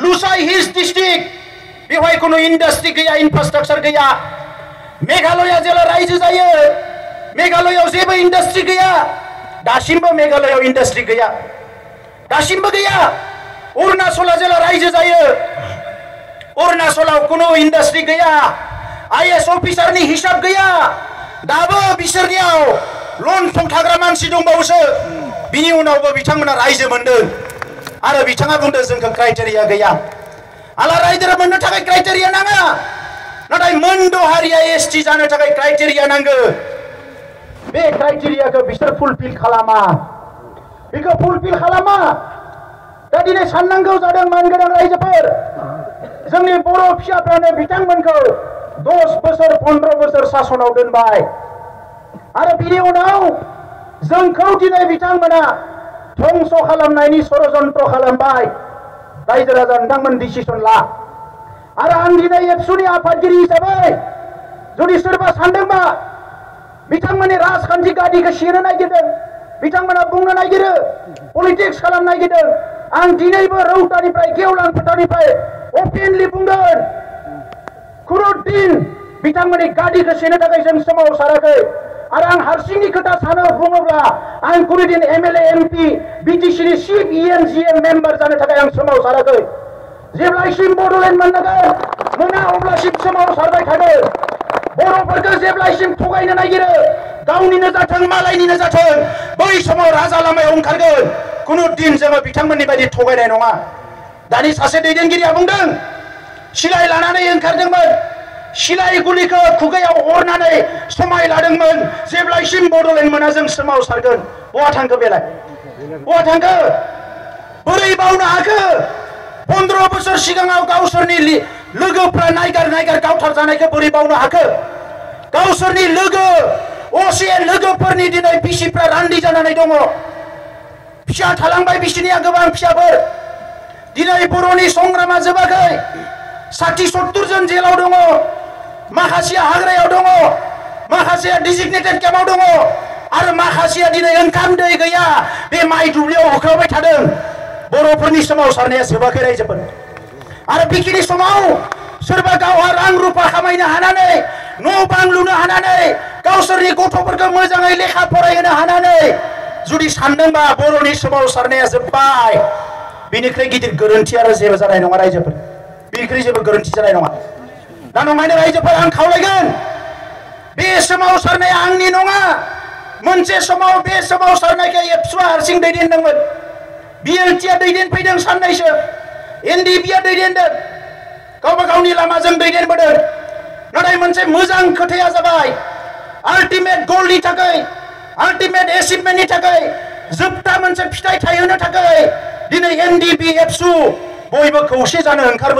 Lushai hills district बेवहाय कुनु industry गैया इनफ्रास्ट्राक्चार गैया मेघालया जेला रायजो जायो मेघालयाव जेबो इन्डास्ट्रि गैया दासिमबो मेघालयाव इन्डास्ट्रि गैया दासिमबो गैया अरुणाचला जेला रायजो जायो अरुणाचलाव कुनु इन्डास्ट्रि गैया आईएएस अफिसारनि हिसाब गैया दाबो बिसोरनियाव लन थाग्रा मानसि दंबावोसो बिनि उनावबो बिथांमोना रायजो मोनदों आरो बिथाङा बुंदों जोंखौ क्राइटेरिया गैया आला रायजो मोननो थाखाय क्राइटेरिया नाङा नाथाय मोनद' हारिया एसटि जानो थाखाय क्राइटेरिया नांगौ बे क्राइटेरियाखौ बिसोर फुलफिल खालामा बेखौ फुलफिल खालामा दा दिनै साननांगौ जादों मानगोनां रायजोफोर जोंनि बर' फिसाफ्रानो बिथांमोनखौ 10 बोसोर 15 बोसोर सासनाव दोनबाय आरो बिनि उनाव जोंखौ दिनै बिथांमोना धंस खालामनायनि षड़यन्त्र खालामबाय रायजो राजा नोंथांमोन डिसिसन ला आरो आं दिनै एबसुनि आफादगिरि हिसाबै जुदि सोरबा सानदोंबा बिथांमोननि राजखान्थि गादिखौ सेनो नागिरदों बिथांमोना बुंनो नागिरो पलिटिक्स खालामनो नागिरदों आं दिनैबो रौतानिफ्राय गेवलां फोथारनिफ्राय अपेनलि बुंगोन खुनु दिन बिथांमोननि गादिखौ सेनो थाखाय जों सोमावसाराखै आरो आं हारसिंनि खोथा सानो बुङोब्ला आं खुनु दिन एमएलए एमपि बिटिसिनि चिफ इएनजिएम मेम्बार जानो थाखाय आं सोमावसाराखै जेब्लासिम बड'लेण्ड मोना अब्लासिम सोमावसारबाय थागोन बर'फोरखौ जेब्लासिम थगायनो नागिरो गावनिनो जाथों मालायनिनो जाथों बै समाव राजा लामायाव ओंखारगोन खुनु दिन जोङो बिथांमोननि बायदि थगायनाय नङा दानि सासे दैदेनगिरिया बुंदों सिलाइ लानानै ओंखारदोंमोन सिलाइ गुलिखौ खुगायाव अरनानै समाय लादोंमोन जेब्लासिम बड'लेण्ड मोना जों सोमावसारगोन बहा थांखो बेलाय बहा थांखो बोरै बावनो हाखो 15 बोसोर सिगाङाव गावसोरनि लोगोफ्रा नायगार गावथार जानायखौ बोरै बावनो हाखो गावसोरनि लोगो असे लोगोफोरनि दिनै बिसिफ्रा रान्दि जानानै दङ फिसा थालांबाय बिसिनिया गोबां फिसाफोर दिनै बर'नि संग्रामा जोबाखै 60-70 जन जेलाव दङ माखासेया हाग्रायाव दङ माखासेया डिजिगनेटेड केम्पआव दङ आरो माखासेया दिनै ओंखाम दै गैया बे माइ दुब्लियाव होख्रावबाय थादों बर'फोरनि सोमावसारनाया जोबाखै रायजोफोर आरो बिखिनि समाव सोरबा गावहा रां रुपा खामायनो हानानै न' बां लुनो हानानै गावसोरनि गथ'फोरखौ मोजाङै लेखा फरायहोनो हानानै जुदि सानदोंबा बर'नि सोमावसारनाया जोब्बाय बेनिख्रुइ गिदिर गोरोन्थि आरो जेबो जानाय नङा रायजोफोर बेनिख्रुइ जेबो गोरोन्थि जानाय नङा दा नङायनो रायजोफोर आं खावलायगोन बे सोमावसारनाया आंनि नङा मोनसे समाव बे सोमावसारनायखौ एबसुआ हारसिं दैदेनदोंमोन बिएलटिआ दैदेनफैदों साननैसो एनडिपिआ दैदेनदों गावबा गावनि लामाजों दैदेनबोदों नाथाय मोनसे मोजां खोथाया जाबाय आल्टिमेट गोलनि थाखाय आल्टिमेट एचिभमेन्टनि थाखाय जोबथा मोनसे फिथाइ थायहोनो थाखाय दिनै एनडिपि एबसु बयबो खौसे जानो ओंखारबो